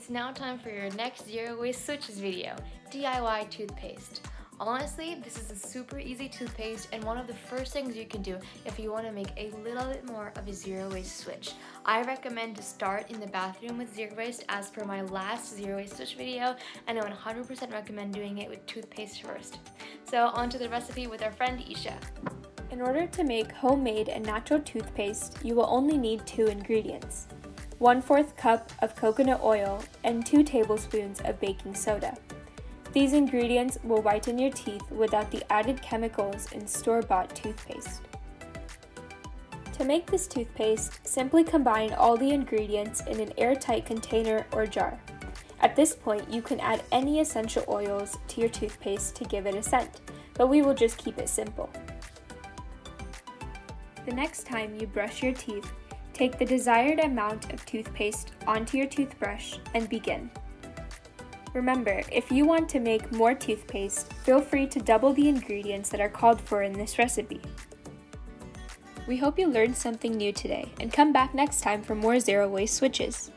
it's now time for your next zero waste switches video, DIY toothpaste. Honestly, this is a super easy toothpaste and one of the first things you can do if you want to make a little bit more of a zero waste switch. I recommend to start in the bathroom with zero waste as per my last zero waste switch video, and I would 100% recommend doing it with toothpaste first. So on to the recipe with our friend Isha. In order to make homemade and natural toothpaste, you will only need 2 ingredients. 1/4 cup of coconut oil and 2 tablespoons of baking soda. These ingredients will whiten your teeth without the added chemicals in store-bought toothpaste. To make this toothpaste, simply combine all the ingredients in an airtight container or jar. At this point, you can add any essential oils to your toothpaste to give it a scent, but we will just keep it simple. The next time you brush your teeth, take the desired amount of toothpaste onto your toothbrush and begin. Remember, if you want to make more toothpaste, feel free to double the ingredients that are called for in this recipe. We hope you learned something new today, and come back next time for more zero waste switches.